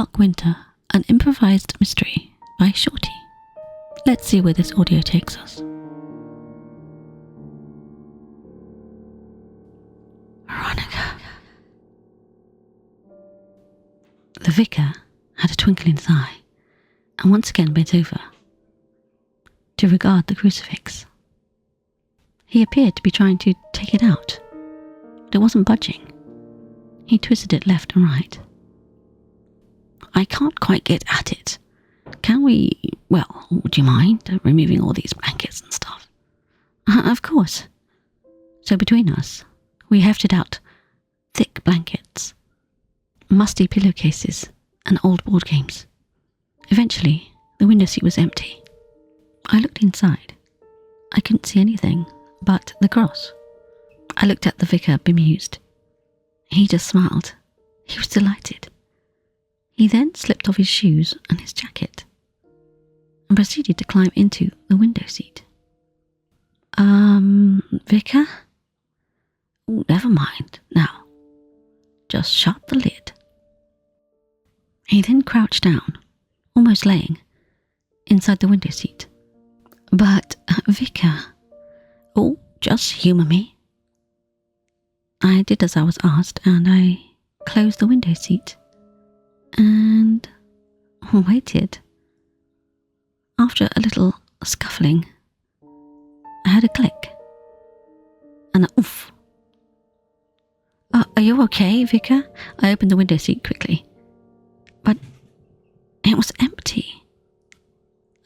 Dark Winter, an improvised mystery by Shorty. Let's see where this audio takes us. Veronica. The vicar had a twinkle in his eye and once again bent over to regard the crucifix. He appeared to be trying to take it out, but it wasn't budging. He twisted it left and right. I can't quite get at it. Can we, well, would you mind removing all these blankets and stuff? Of course. So between us, we hefted out thick blankets, musty pillowcases, and old board games. Eventually, the window seat was empty. I looked inside. I couldn't see anything but the cross. I looked at the vicar, bemused. He just smiled. He was delighted. He then slipped off his shoes and his jacket and proceeded to climb into the window seat. Vicar? Oh, never mind. Now, just shut the lid. He then crouched down, almost laying, inside the window seat. But, Vicar... Oh, just humour me. I did as I was asked, and I closed the window seat and waited. After a little scuffling, I heard a click and a oof. Are you okay, Vicar? I opened the window seat quickly, but it was empty.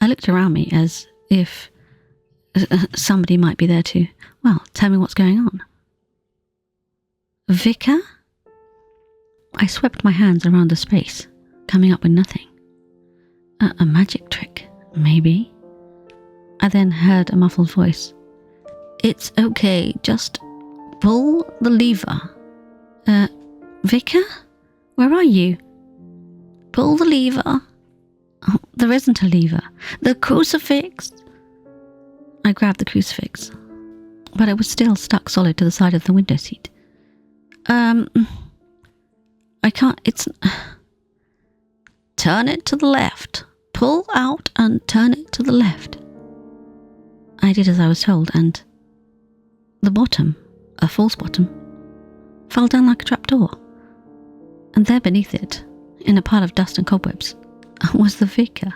I looked around me as if somebody might be there to, well, tell me what's going on. Vicar? I swept my hands around the space, coming up with nothing. A magic trick, maybe. I then heard a muffled voice. It's okay, just pull the lever. Vicar? Where are you? Pull the lever. Oh, there isn't a lever. The crucifix. I grabbed the crucifix, but it was still stuck solid to the side of the window seat. I can't, it's... Turn it to the left. Pull out and turn it to the left. I did as I was told, and the bottom, a false bottom, fell down like a trapdoor. And there beneath it, in a pile of dust and cobwebs, was the vicar,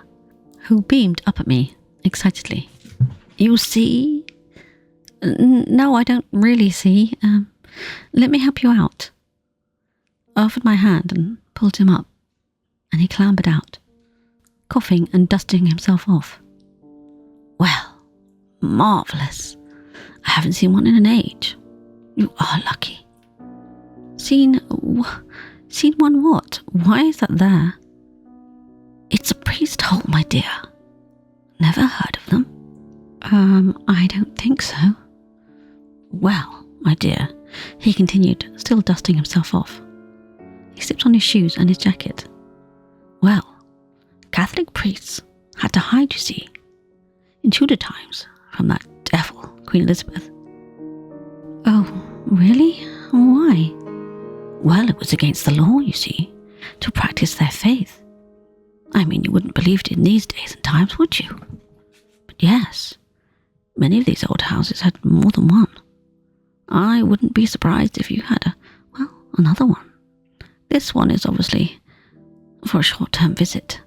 who beamed up at me excitedly. You see? No, I don't really see. Let me help you out. I offered my hand and pulled him up, and he clambered out, coughing and dusting himself off. Well, marvellous. I haven't seen one in an age. You are lucky. Seen one what? Why is that there? It's a priest hole, my dear. Never heard of them? I don't think so. Well, my dear, he continued, still dusting himself off. He slipped on his shoes and his jacket. Well, Catholic priests had to hide, you see, in Tudor times, from that devil, Queen Elizabeth. Oh, really? Why? Well, it was against the law, you see, to practice their faith. I mean, you wouldn't believe it in these days and times, would you? But yes, many of these old houses had more than one. I wouldn't be surprised if you had another one. This one is obviously for a short-term visit.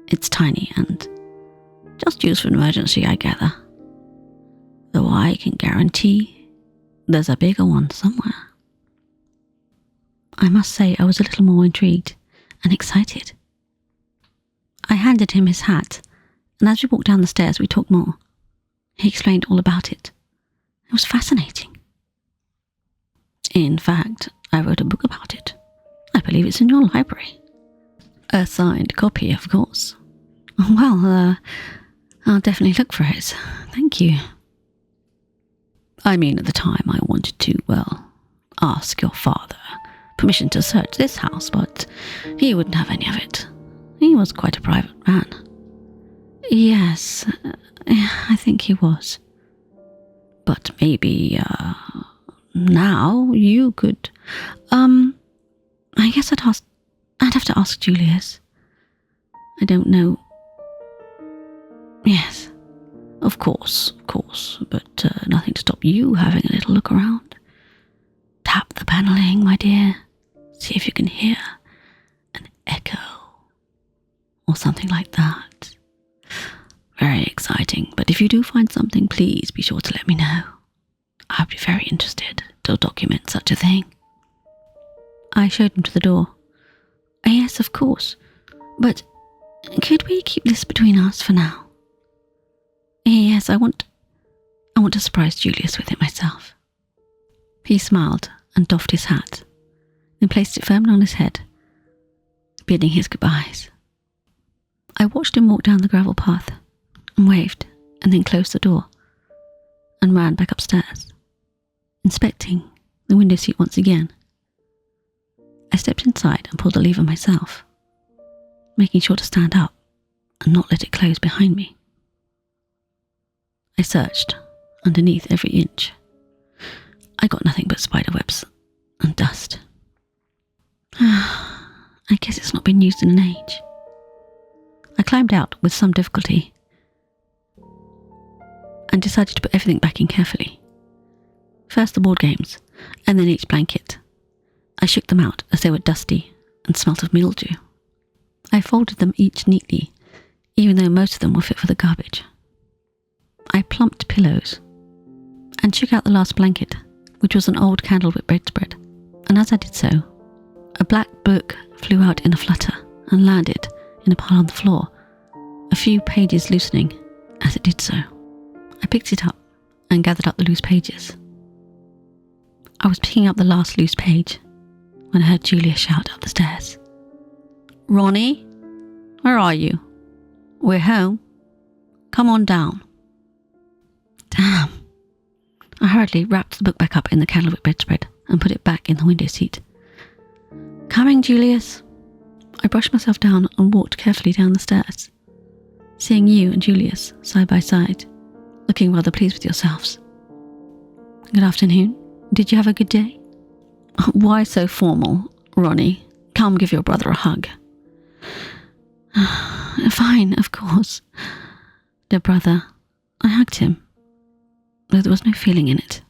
It's tiny and just used for an emergency, I gather. Though I can guarantee there's a bigger one somewhere. I must say I was a little more intrigued and excited. I handed him his hat, and as we walked down the stairs we talked more. He explained all about it. It was fascinating. In fact, I wrote a book about it. I believe it's in your library. A signed copy, of course. Well, I'll definitely look for it. Thank you. I mean, at the time I wanted to, ask your father permission to search this house, but he wouldn't have any of it. He was quite a private man. Yes, I think he was. But maybe, now you could, I guess I'd have to ask Julius. I don't know. Yes, of course, but nothing to stop you having a little look around. Tap the panelling, my dear. See if you can hear an echo or something like that. Very exciting, but if you do find something, please be sure to let me know. I'd be very interested to document such a thing. I showed him to the door. Yes, of course, but could we keep this between us for now? Yes, I want to surprise Julius with it myself. He smiled and doffed his hat, then placed it firmly on his head, bidding his goodbyes. I watched him walk down the gravel path and waved, and then closed the door and ran back upstairs, inspecting the window seat once again. I stepped inside and pulled the lever myself, making sure to stand up and not let it close behind me. I searched underneath every inch. I got nothing but spider webs and dust. I guess it's not been used in an age. I climbed out with some difficulty and decided to put everything back in carefully. First the board games, and then each blanket. I shook them out as they were dusty and smelt of mildew. I folded them each neatly, even though most of them were fit for the garbage. I plumped pillows and shook out the last blanket, which was an old candlewick bedspread, and as I did so, a black book flew out in a flutter and landed in a pile on the floor, a few pages loosening as it did so. I picked it up and gathered up the loose pages. I was picking up the last loose page when I heard Julia shout up the stairs. Ronnie, where are you? We're home. Come on down. Damn. I hurriedly wrapped the book back up in the candlewick bedspread and put it back in the window seat. Coming, Julius. I brushed myself down and walked carefully down the stairs, seeing you and Julius side by side, looking rather pleased with yourselves. Good afternoon. Did you have a good day? Why so formal, Ronnie? Come give your brother a hug. Fine, of course. Dear brother, I hugged him, though there was no feeling in it.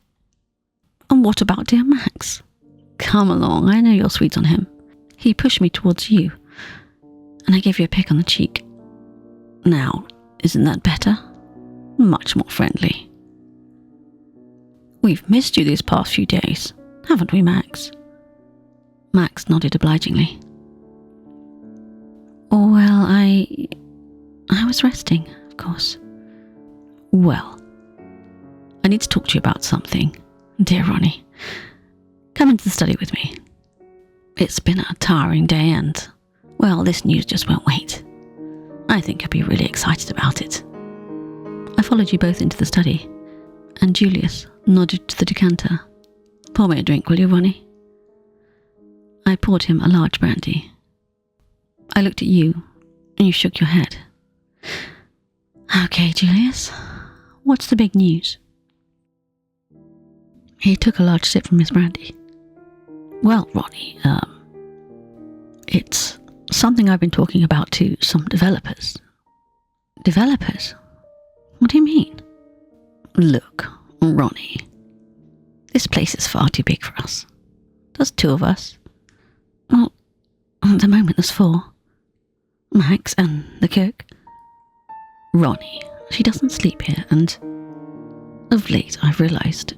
And what about dear Max? Come along, I know you're sweet on him. He pushed me towards you, and I gave you a peck on the cheek. Now, isn't that better? Much more friendly. We've missed you these past few days, haven't we, Max? Max nodded obligingly. Oh, well, I was resting, of course. Well, I need to talk to you about something, dear Ronnie. Come into the study with me. It's been a tiring day and, well, this news just won't wait. I think you'll be really excited about it. I followed you both into the study, and Julius nodded to the decanter. Pour me a drink, will you, Ronnie? I poured him a large brandy. I looked at you, and you shook your head. Okay, Julius, what's the big news? He took a large sip from his brandy. Well, Ronnie, it's something I've been talking about to some developers. Developers? What do you mean? Look, Ronnie, this place is far too big for us. There's two of us. Well, at the moment there's four. Max and the cook. Ronnie, she doesn't sleep here, and of late I've realised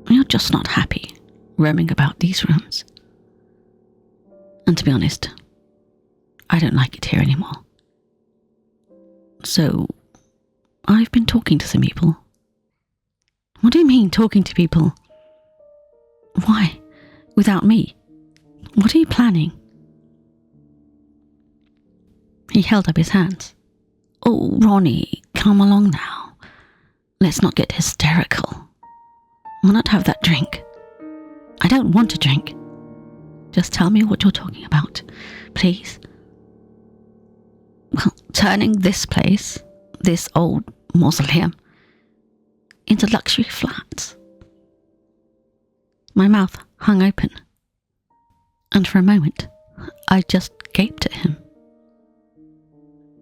you're just not happy roaming about these rooms. And to be honest, I don't like it here anymore. So, I've been talking to some people. What do you mean, talking to people? Why? Without me? What are you planning? He held up his hands. Oh, Ronnie, come along now. Let's not get hysterical. Why not have that drink? I don't want to drink. Just tell me what you're talking about, please. Well, turning this place, this old mausoleum, into luxury flats. My mouth hung open, and for a moment I just gaped at him.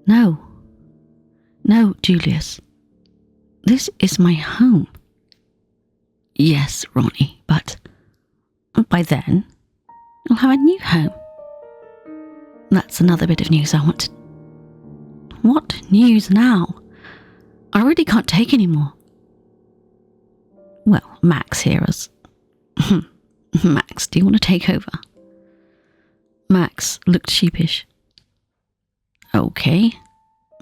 No, Julius. This is my home. Yes, Ronnie, but by then, you'll have a new home. That's another bit of news I want to... What news now? I really can't take any more. Well, Max here is... Max, do you want to take over? Max looked sheepish. Okay.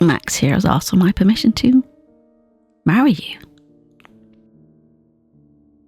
Max here has asked for my permission to marry you.